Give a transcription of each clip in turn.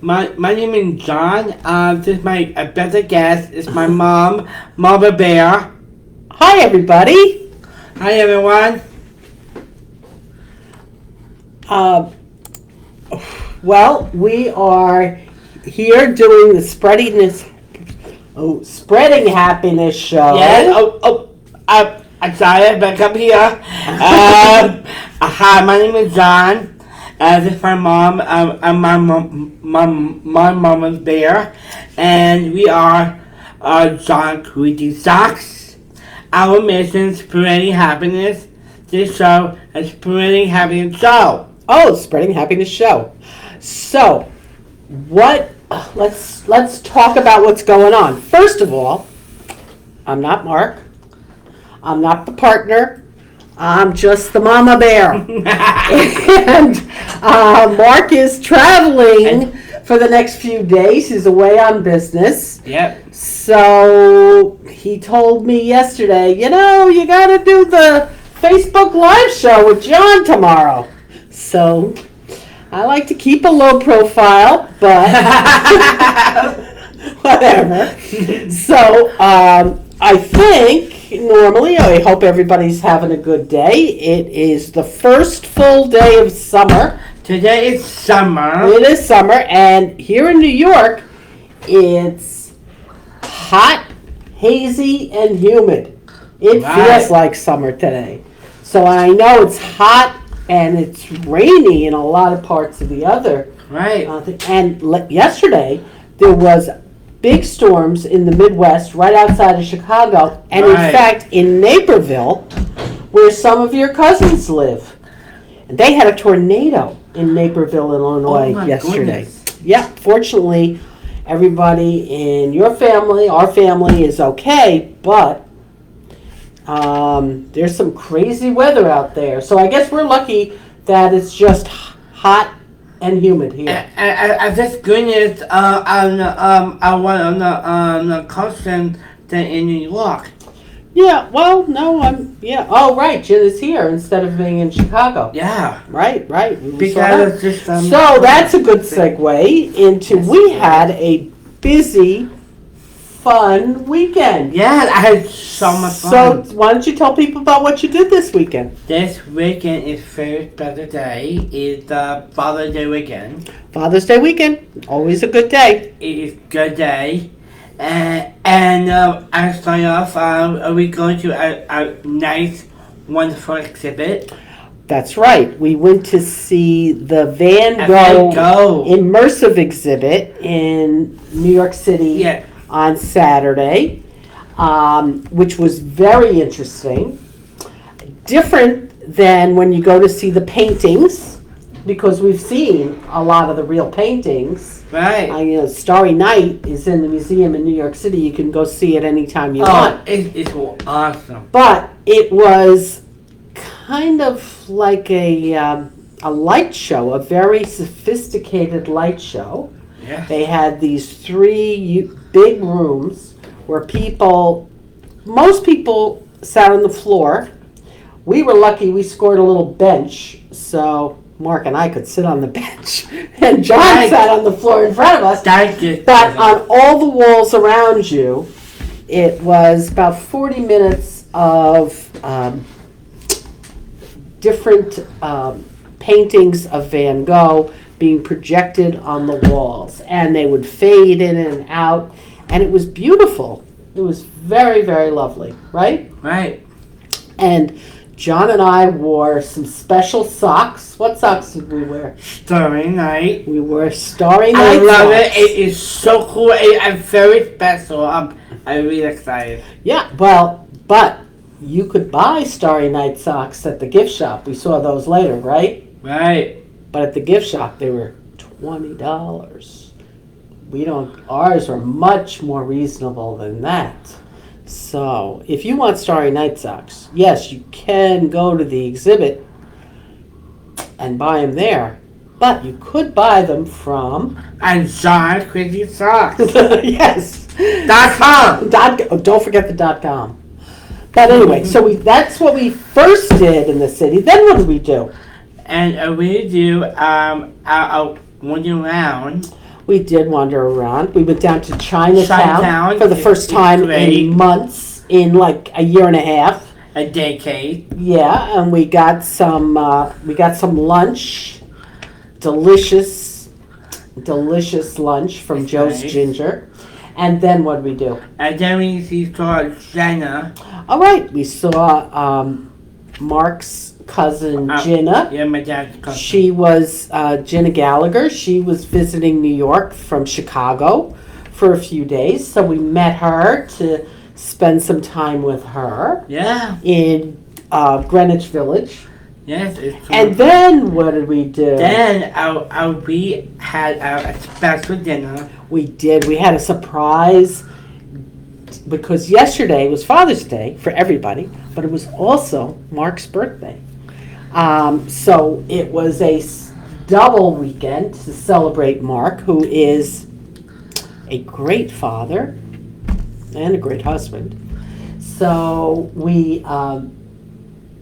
My name is John. This is my special guest. It's my mom, Mama Bear. Hi, everybody. Hi, everyone. Uh, well, we are here doing the Spreading Happiness show. Yes. I'm sorry, but come here. Hi, my name is John. This is my mom. My Mama's Bear, and we are John Crudy Socks. Our mission is spreading happiness. This show is spreading happiness show. Oh, Spreading Happiness show. So, what? Let's talk about what's going on. First of all, I'm not Mark. I'm not the partner. I'm just the Mama Bear. And Mark is traveling for the next few days. He's away on business. Yep. So he told me yesterday, you got to do the Facebook Live show with John tomorrow. So I like to keep a low profile, but whatever. So I think normally, I hope everybody's having a good day. It is the first full day of summer. Today is summer. It is summer, and here in New York, it's hot, hazy, and humid. It feels like summer today. So I know it's hot and it's rainy in a lot of parts of the other. Right. And yesterday, there was big storms in the Midwest right outside of Chicago, and in fact in Naperville, where some of your cousins live. And they had a tornado in Naperville, Illinois yesterday. Goodness. Yeah, fortunately, everybody in your family, our family, is okay, but there's some crazy weather out there. So I guess we're lucky that it's just hot and humid here. Just goodness, I went on the constant thing in New York. Yeah, well, no, oh, right, Jen is here instead of being in Chicago. Yeah. Right. Because it's just, so that's a good segue into, we had a busy, fun weekend. Yeah, I had so much fun. So why don't you tell people about what you did this weekend? This weekend is very special day. It's Father's Day weekend. Father's Day weekend, always a good day. It is good day. And I start off, we go to a nice, wonderful exhibit. That's right. We went to see the Van Gogh immersive exhibit in New York City on Saturday, which was very interesting. Different than when you go to see the paintings, because we've seen a lot of the real paintings. Right. Starry Night is in the museum in New York City. You can go see it anytime you want. It's awesome. But it was kind of like a light show, a very sophisticated light show. Yeah. They had these 3 big rooms where most people sat on the floor. We were lucky we scored a little bench, so Mark and I could sit on the bench, and John sat on the floor in front of us. But on all the walls around you, it was about 40 minutes of different paintings of Van Gogh being projected on the walls, and they would fade in and out, and it was beautiful. It was very, very lovely, right? Right. And John and I wore some special socks. What socks did we wear? Starry Night. We wore Starry Night socks. I love it. It is so cool. It's very special. I'm really excited. Yeah, well, but you could buy Starry Night socks at the gift shop. We saw those later, right? Right. But at the gift shop, they were $20. Ours are much more reasonable than that. So, if you want Starry Night socks, yes, you can go to the exhibit and buy them there. But you could buy them from... And John Crazy Socks. Yes. .com. Don't forget the .com. But anyway, so that's what we first did in the city. Then what did we do? And we do a wandering around. We did wander around. We went down to Chinatown Chinatown, for the first time great. in months, in like a year and a half. A decade. Yeah, and we got some lunch, delicious lunch from That's Joe's nice. Ginger. And then what did we do? And then we saw Jenna. All right, we saw Mark's cousin Jenna. Yeah, my dad's cousin. She was Jenna Gallagher. She was visiting New York from Chicago for a few days, so we met her to spend some time with her Yeah. in Greenwich Village. Yes. It's And then what did we do? then we had a special dinner. We did. We had a surprise because yesterday was Father's Day for everybody, but it was also Mark's birthday. So it was a double weekend to celebrate Mark, who is a great father and a great husband. So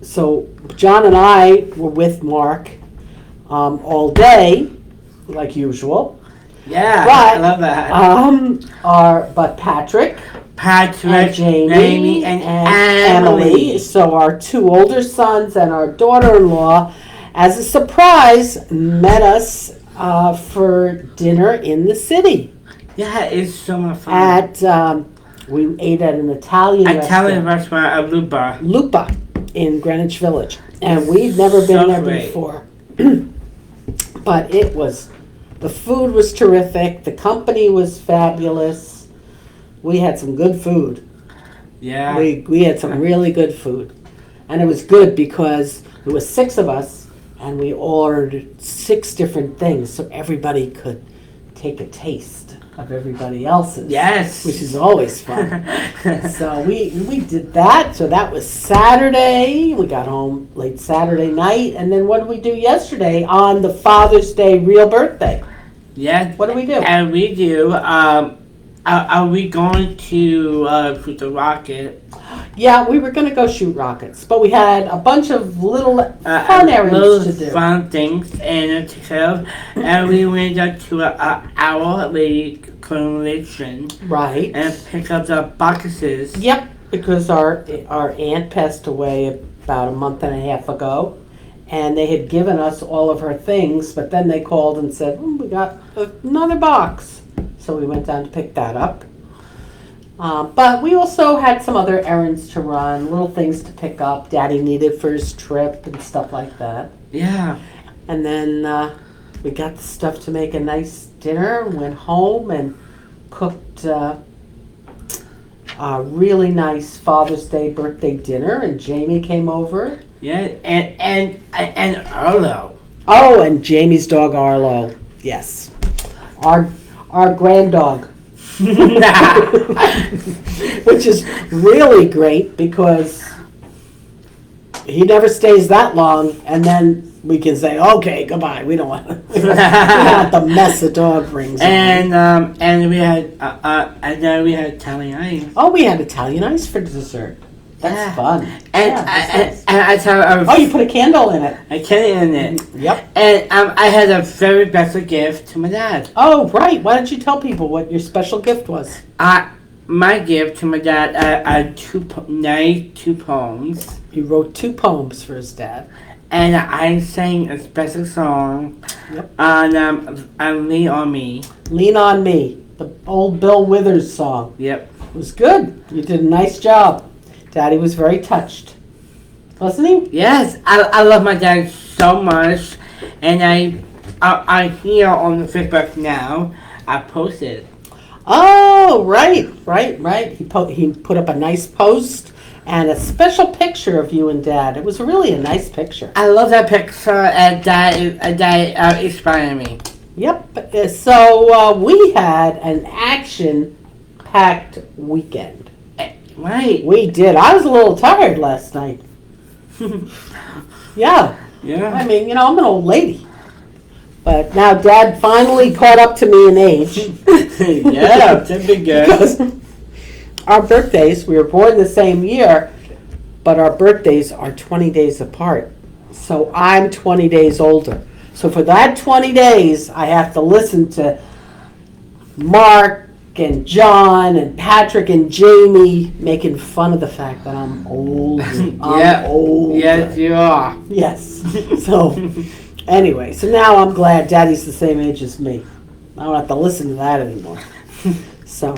so John and I were with Mark all day, like usual. Yeah, But, I love that. But Patrick Patrick, and Jamie, Jamie, and Emily. So our two older sons and our daughter-in-law, as a surprise, met us for dinner in the city. Yeah, it's so much fun. We ate at an Italian restaurant of Luba. Lupa in Greenwich Village, and we'd never been So there great. before. But the food was terrific. The company was fabulous. We had some good food. Yeah. We had some really good food, and it was good because there was 6 of us, and we ordered 6 different things, so everybody could take a taste of everybody else's. Yes. Which is always fun. So we did that. So that was Saturday. We got home late Saturday night, and then what did we do yesterday on the Father's Day real birthday? Yeah. What did we do? And we do. Are we going to shoot the rocket? Yeah, we were going to go shoot rockets, but we had a bunch of little fun errands little to do. fun things and to care, and we went up to Our Lady Coalition Right. and picked up the boxes. Yep, because our aunt passed away about a month and a half ago, and they had given us all of her things, but then they called and said, we got another box. So we went down to pick that up. But we also had some other errands to run, little things to pick up Daddy needed for his trip and stuff like that. Yeah. And then we got the stuff to make a nice dinner, went home and cooked a really nice Father's Day birthday dinner, and Jamie came over. Yeah, and Arlo. Oh, and Jamie's dog Arlo. Yes. Our grand dog. Which is really great because he never stays that long, and then we can say, okay, goodbye. We don't want the mess a dog brings. And we had and then we had Italian ice. Oh, we had Italian ice for dessert. That's Yeah. fun. And I tell you, Oh, you put a candle in it. I can't in it. Yep. And I had a very special gift to my dad. Oh, right. Why don't you tell people what your special gift was? My gift to my dad are two poems, You wrote 2 poems for his dad. and I sang a special song Yep. on Lean on Me. Lean on Me, the old Bill Withers song. Yep. It was good. You did a nice job. Daddy was very touched. Wasn't he? Yes, I love my dad so much, and I here on the Facebook now. I posted. Oh, right. He put up a nice post and a special picture of you and Dad. It was really a nice picture. I love that picture, and that inspired me. Yep. So we had an action-packed weekend. Right. We did. I was a little tired last night. Yeah. Yeah. I mean, I'm an old lady. But now Dad finally caught up to me in age. Yeah, that'd be good. Because our birthdays, we were born the same year, but our birthdays are 20 days apart. So I'm 20 days older. So for that 20 days, I have to listen to Mark and John and Patrick and Jamie making fun of the fact that I'm old. Yeah. I'm old. Yes, you are. Yes. So, anyway, so now I'm glad Daddy's the same age as me. I don't have to listen to that anymore. So,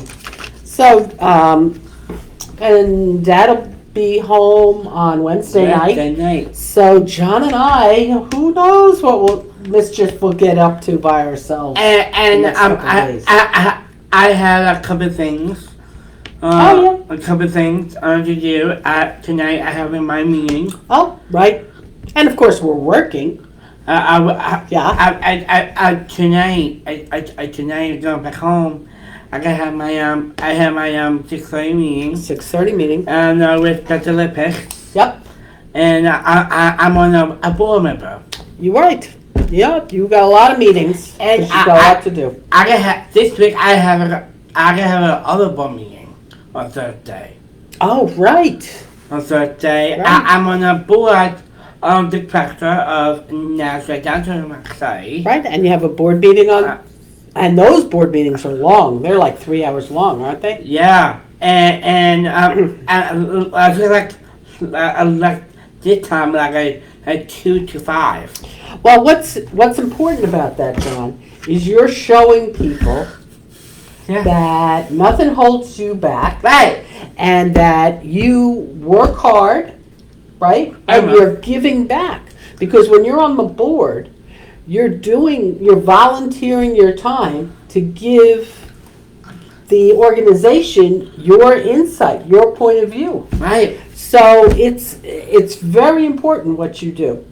and Dad'll be home on Wednesday night. Wednesday night. So John and I, who knows what mischief we'll get up to by ourselves. And Next couple days. I have a couple things. Oh, A couple things to do. Tonight I have my meeting. Oh, right. And of course we're working. Yeah. Tonight I'm going back home. I have my 6:30 meeting. 6:30 meeting. And with Dr. Lippick. Yep. And I'm on a board member. You're right. Yep. You got a lot of meetings. And You got a lot to do. This week I have another board meeting on Thursday. Oh, right. On Thursday, Right. I'm on a board of the director of National Downtown Society. Right. And you have a board meeting on. And those board meetings are long. They're like 3 hours long, aren't they? Yeah, and I feel like this time like 2 to 5. Well, what's important about that, John, is you're showing people Yeah. that nothing holds you back, Right. and that you work hard, right? And Uh-huh. you're giving back. Because when you're on the board, you're volunteering your time to give the organization your insight, your point of view. Right. So it's very important what you do,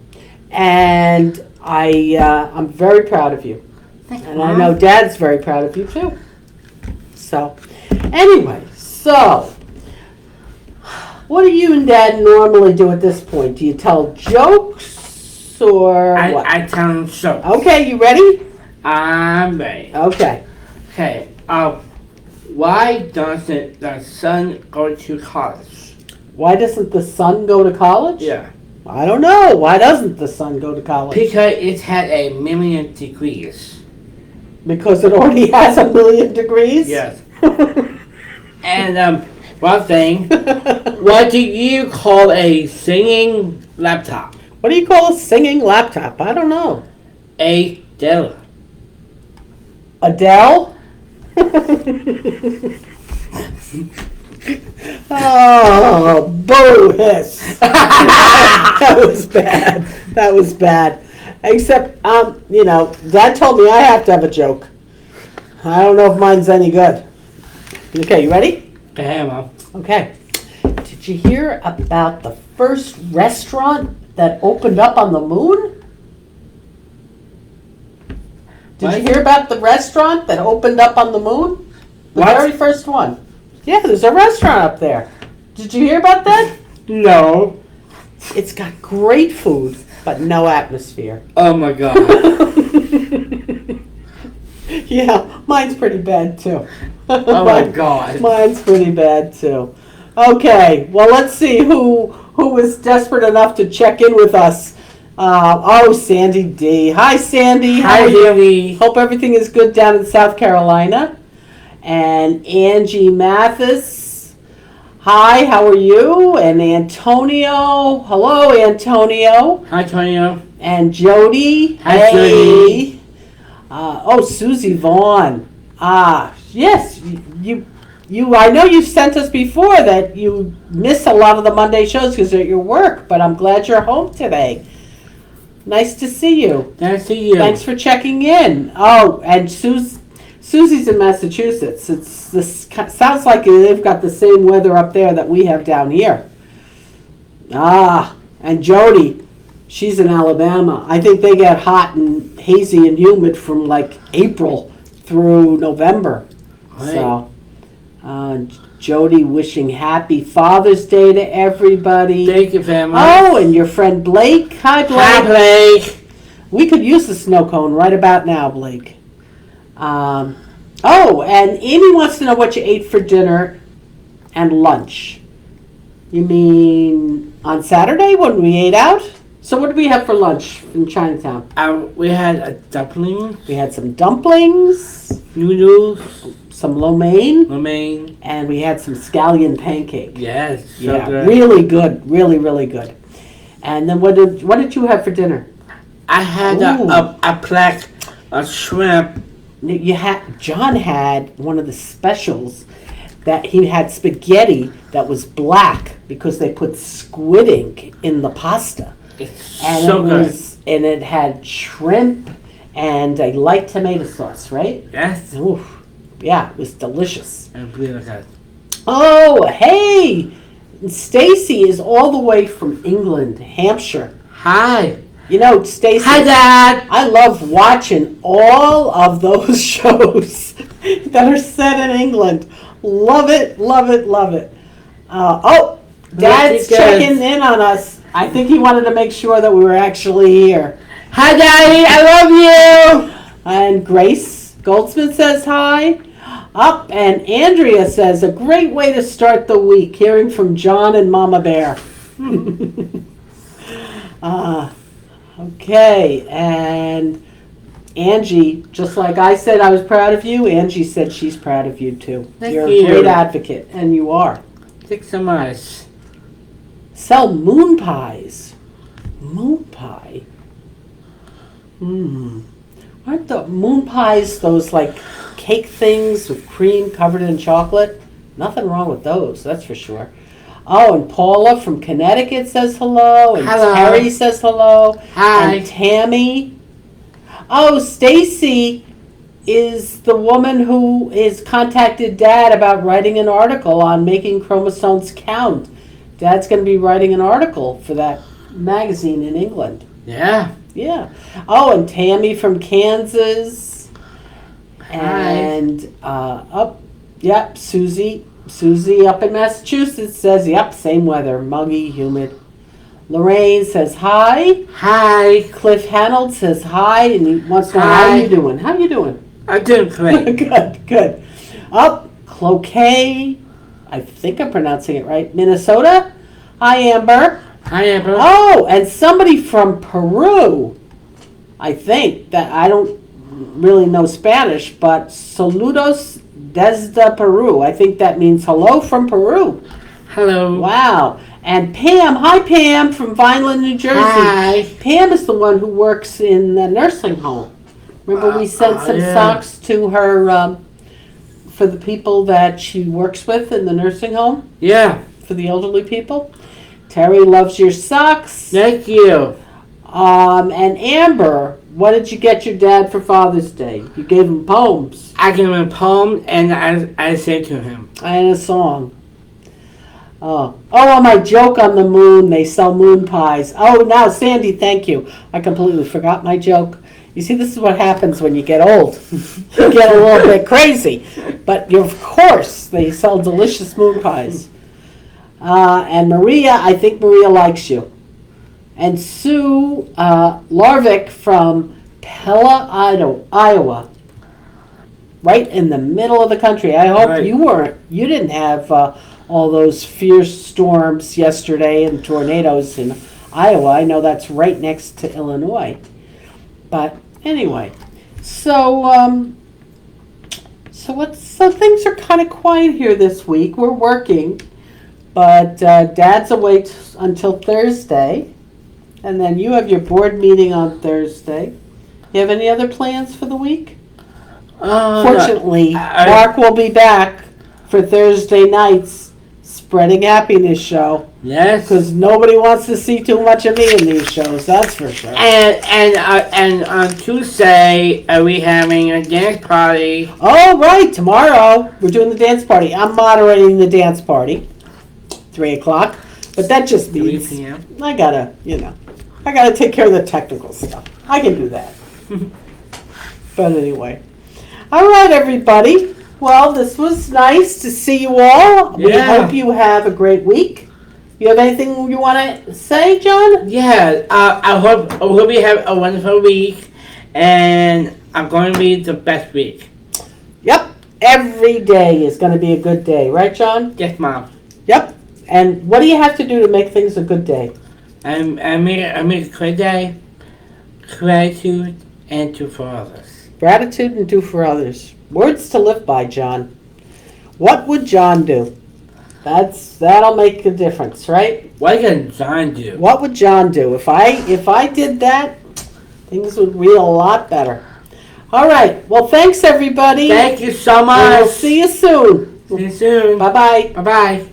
and I'm very proud of you, and I know Dad's very proud of you too. So anyway, what do you and Dad normally do at this point? Do you tell jokes or what? I tell him so. Okay, you ready? I'm ready. Okay. Okay. Why doesn't the son go to college? Why doesn't the son go to college? Yeah. I don't know. Why doesn't the son go to college? Because it had 1,000,000 degrees. Because it already has 1,000,000 degrees? Yes. And one thing, what do you call a singing laptop? What do you call a singing laptop? I don't know. A Dell. Adele? Oh, boo hiss. That was bad. That was bad. Except, Dad told me I have to have a joke. I don't know if mine's any good. Okay, you ready? Okay, Mom. Okay. Did you hear about the first restaurant that opened up on the moon? Did you What? hear about the restaurant that opened up on the moon? The What? very first one. Yeah, there's a restaurant up there. Did you hear about that? No. It's got great food, but no atmosphere. Oh my God. Yeah, mine's pretty bad too. Oh my God. Mine's pretty bad too. Okay, well let's see who was desperate enough to check in with us. Sandy D. Hi, Sandy. How Hi, are you? Billy. Hope everything is good down in South Carolina. And Angie Mathis. Hi, how are you? And Antonio. Hello, Antonio. Hi, Antonio. And Jody. Hi, Hey. Jody. Susie Vaughn. Yes, you. I know you've sent us before that you miss a lot of the Monday shows because they're at your work, but I'm glad you're home today. Nice to see you. Nice to see you. Thanks for checking in. Oh, and Susie's in Massachusetts. Sounds like they've got the same weather up there that we have down here. And Jody, she's in Alabama. I think they get hot and hazy and humid from like April through November. Right. So, Jody wishing happy Father's Day to everybody. Thank you, family. Oh, and your friend Blake. Hi, Blake. Hi, Blake. We could use the snow cone right about now, Blake. And Amy wants to know what you ate for dinner and lunch. You mean on Saturday when we ate out? So what did we have for lunch in Chinatown? We had a dumpling. We had some dumplings. noodles, some lo mein, romaine. and we had some scallion pancake. Yes, so Yeah, good. really good, really, really good. And then what did you have for dinner? I had Ooh. a plate of shrimp. John had one of the specials that he had spaghetti that was black because they put squid ink in the pasta. It's And so good. and it had shrimp and a light tomato sauce, right? Yes, Oof. Yeah, it was delicious. and really good. Oh, hey! Stacy is all the way from England, Hampshire. Hi. You know, Stacy, Hi, Dad. I love watching all of those shows that are set in England. Love it, love it, love it. Dad's Lucky checking in on us. I think he wanted to make sure that we were actually here. Hi, Daddy. I love you. And Grace Goldsmith says hi. Up, and Andrea says, a great way to start the week, hearing from John and Mama Bear. Okay, and Angie, just like I said I was proud of you, Angie said she's proud of you too. Thank You're you. a great advocate, and you are. Thanks so much. Sell moon pies. Moon pie? Aren't the moon pies those like cake things with cream covered in chocolate? Nothing wrong with those, that's for sure. Oh, and Paula from Connecticut says hello, and Hello. Terry says hello, Hi. and Tammy. Oh, Stacy is the woman who has contacted Dad about writing an article on making chromosomes count. Dad's going to be writing an article for that magazine in England. Yeah. Yeah. Oh, and Tammy from Kansas. And yep, Susie up in Massachusetts says, yep, same weather, muggy, humid. Lorraine says hi. Hi. Cliff Hanold says hi, and he wants to know how Hi. you doing. How you doing? I'm doing great. Good, good. Up, Cloquet. I think I'm pronouncing it right. Minnesota. Hi, Amber. Hi, Amber. Oh, and somebody from Peru. I think that I don't really know Spanish, but saludos desde Peru. I think that means hello from Peru. Hello. Wow. And Pam, hi Pam from Vineland, New Jersey. Hi. Pam is the one who works in the nursing home. Remember we sent some yeah. socks to her for the people that she works with in the nursing home, Yeah. for the elderly people. Terry loves your socks. Thank you. And Amber, what did you get your dad for Father's Day? You gave him poems I gave him a poem and I said to him. and a song. Oh, my joke on the moon. They sell moon pies. Oh, now, Sandy, thank you. I completely forgot my joke. You see, this is what happens when you get old. You get a little bit crazy. But, of course, they sell delicious moon pies. And Maria, I think Maria likes you. And Sue Larvik from Pella, Iowa. Right in the middle of the country. I hope Right. you didn't have all those fierce storms yesterday and tornadoes in Iowa. I know that's right next to Illinois. But anyway, so things are kind of quiet here this week. We're working, but Dad's away until Thursday, and then you have your board meeting on Thursday. You have any other plans for the week? Fortunately, Mark will be back for Thursday night's Spreading Happiness show, Yes. because nobody wants to see too much of me in these shows, that's for sure. And on Tuesday, are we having a dance party? Oh, right, tomorrow we're doing the dance party. I'm moderating the dance party, 3 o'clock, but that just 3 means p.m. I gotta take care of the technical stuff. I can do that. But anyway. All right, everybody. Well, this was nice to see you all. We Yeah. hope you have a great week. You have anything you want to say, John? Yeah, I hope we have a wonderful week, and I'm going to be the best week. Yep. Every day is going to be a good day, right, John? Yes, Mom. Yep. And what do you have to do to make things a good day? I make a great day, gratitude, and do for others. Gratitude and do for others. Words to live by, John. What would John do? That'll make a difference, right? What can John do? What would John do? If I did that, things would be a lot better. All right. Well, thanks everybody. Thank you so And much. we'll see you soon. See you soon. Bye bye. Bye bye.